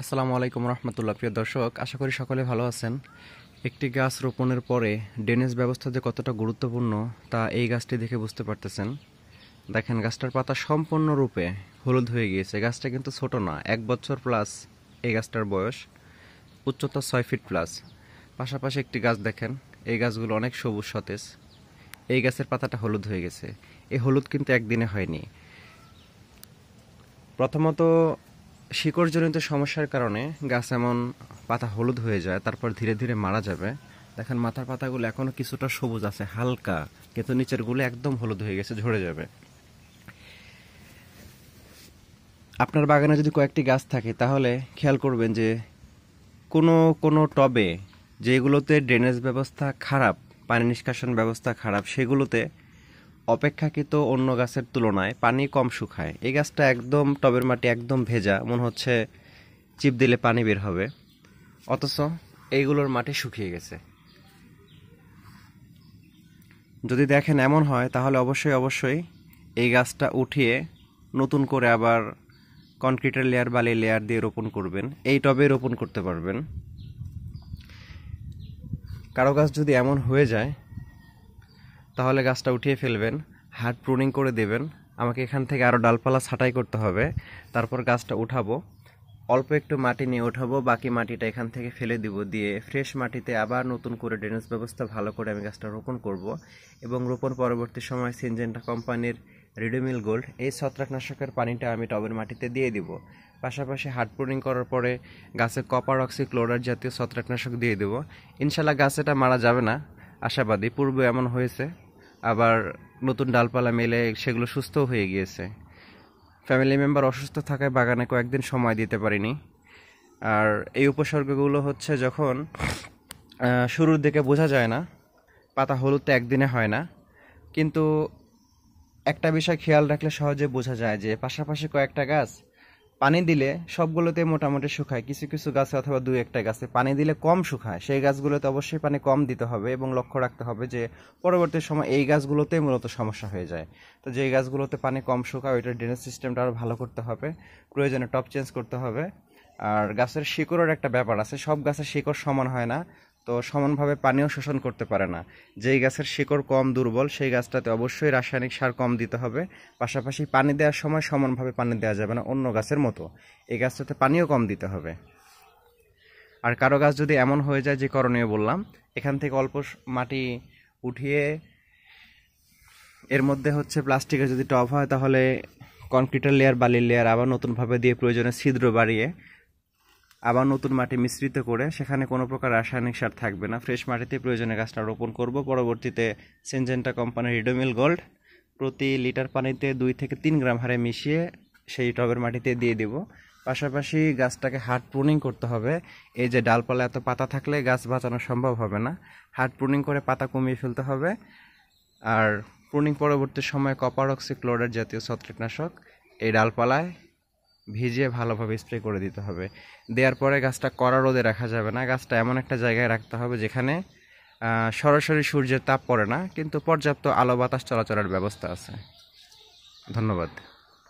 আসসালামু আলাইকুম রহমতুল্লাহ। প্রিয় দর্শক, আশা করি সকলে ভালো আছেন। একটি গাছ রোপণের পরে ড্রেনেজ ব্যবস্থা যে কতটা গুরুত্বপূর্ণ তা এই গাছটি দেখে বুঝতে পারতেছেন। দেখেন, গাছটার পাতা সম্পূর্ণরূপে হলুদ হয়ে গিয়েছে। গাছটা কিন্তু ছোট না, 1 বছর প্লাস এই গাছটার বয়স, উচ্চতা 6 ফিট প্লাস। পাশাপাশি একটি গাছ দেখেন, এই গাছগুলো অনেক সবুজ সতেজ। এই গাছের পাতাটা হলুদ হয়ে গেছে। এই হলুদ কিন্তু একদিনে হয়নি। প্রথমত শিকড়জনিত সমস্যার কারণে গাছ এমন পাতা হলুদ হয়ে যায়, তারপর ধীরে ধীরে মারা যাবে। দেখেন, মাথার পাতাগুলো এখনো কিছুটা সবুজ আছে হালকা, কিন্তু নিচের গুলো একদম হলুদ হয়ে গেছে, ঝরে যাবে। আপনার বাগানে যদি কয়েকটি গাছ থাকে তাহলে খেয়াল করবেন যে কোনো কোনো টবে যেগুলোতে ড্রেনেজ ব্যবস্থা খারাপ, পানি নিষ্কাশন ব্যবস্থা খারাপ, সেগুলোতে অপেক্ষাকৃত অন্য গাছের তুলনায় পানি কম শুকায়। এই গাছটা একদম টবের মাটি একদম ভেজা, মনে হচ্ছে চিপ দিলে পানি বের হবে, অথচ এইগুলোর মাটি শুকিয়ে গেছে। যদি দেখেন এমন হয় তাহলে অবশ্যই অবশ্যই এই গাছটা উঠিয়ে নতুন করে আবার কনক্রিটের লেয়ার, বালির লেয়ার দিয়ে রোপণ করবেন। এই টবে রোপণ করতে পারবেন। কারো গাছ যদি এমন হয়ে যায় তাহলে গাছটা উঠিয়ে ফেলবেন, হার্ড প্রুনিং করে দেবেন। আমাকে এখান থেকে আরও ডালপালা ছাঁটাই করতে হবে, তারপর গাছটা উঠাবো। অল্প একটু মাটি নিয়ে উঠাবো, বাকি মাটিটা এখান থেকে ফেলে দিব, দিয়ে ফ্রেশ মাটিতে আবার নতুন করে ড্রেনেজ ব্যবস্থা ভালো করে আমি গাছটা রোপণ করব। এবং রোপণ পরবর্তী সময় সিনজেন্টা কোম্পানির রিডোমিল গোল্ড এই ছত্রাকনাশকের পানিটা আমি টবের মাটিতে দিয়ে দিব। পাশাপাশি হার্ড প্রুনিং করার পরে গাছে কপার অক্সিক্লোরাইড জাতীয় ছত্রাকনাশক দিয়ে দেব। ইনশাল্লাহ গাছ এটা মারা যাবে না, আশাবাদী। পূর্বে এমন হয়েছে, আবার নতুন ডালপালা মেলে সেগুলো সুস্থও হয়ে গিয়েছে। ফ্যামিলি মেম্বার অসুস্থ থাকায় বাগানে কয়েকদিন সময় দিতে পারিনি। আর এই উপসর্গগুলো হচ্ছে যখন শুরুর দিকে বোঝা যায় না, পাতা হলুদ তো একদিনে হয় না, কিন্তু একটা বিষয় খেয়াল রাখলে সহজে বোঝা যায় যে পাশাপাশি কয়েকটা গাছ পানি দিলে সবগুলোতে মোটামুটি শুকায়, কিছু কিছু গাছে অথবা দুই একটা গাছে পানি দিলে কম শুকায়। সেই গাছগুলোতে অবশ্যই পানি কম দিতে হবে এবং লক্ষ্য রাখতে হবে যে পরবর্তী সময় এই গাছগুলোতেই মূলত সমস্যা হয়ে যায়। তো যেই গাছগুলোতে পানি কম শুকায় ওইটার ড্রেনেজ সিস্টেমটা আরও ভালো করতে হবে, প্রয়োজনে টপ চেঞ্জ করতে হবে। আর গাছের শিকড়ের একটা ব্যাপার আছে, সব গাছের শিকড় সমান হয় না, তো সমানভাবে পানিও শোষণ করতে পারে না। যেই গাছের শিকড় কম দুর্বল সেই গাছটাতে অবশ্যই রাসায়নিক সার কম দিতে হবে। পাশাপাশি পানি দেওয়ার সময় সমানভাবে পানি দেওয়া যাবে না অন্য গাছের মতো, এই গাছটাতে পানিও কম দিতে হবে। আর কারো গাছ যদি এমন হয়ে যায় যে করণীয় বললাম, এখান থেকে অল্প মাটি উঠিয়ে এর মধ্যে হচ্ছে প্লাস্টিকের যদি টব হয় তাহলে কনক্রিটের লেয়ার, বালির লেয়ার আবার নতুনভাবে দিয়ে প্রয়োজনে ছিদ্র বাড়িয়ে আবার নতুন মাটি মিশ্রিত করে, সেখানে কোনো প্রকার রাসায়নিক সার থাকবে না, ফ্রেশ মাটিতে প্রয়োজনে গাছটা রোপণ করব। পরবর্তীতে সিনজেন্টা কোম্পানির রিডোমিল গোল্ড প্রতি লিটার পানিতে 2 থেকে 3 গ্রাম হারে মিশিয়ে সেই টবের মাটিতে দিয়ে দেব। পাশাপাশি গাছটাকে হার্ড প্রুনিং করতে হবে। এই যে ডালপালা এত পাতা থাকলে গাছ বাঁচানো সম্ভব হবে না, হার্ড প্রুনিং করে পাতা কমিয়ে ফেলতে হবে। আর প্রুনিং পরবর্তী সময় কপার অক্সিক্লোরাইড জাতীয় ছত্রাকনাশক এই ডালপালায় ভিজিয়ে ভালোভাবে স্প্রে করে দিতে হবে। দেওয়ার পরে গাছটা কড়া রোদে রাখা যাবে না, গাছটা এমন একটা জায়গায় রাখতে হবে যেখানে সরাসরি সূর্যের তাপ পড়ে না, কিন্তু পর্যাপ্ত আলো বাতাস চলাচলের ব্যবস্থা আছে। ধন্যবাদ।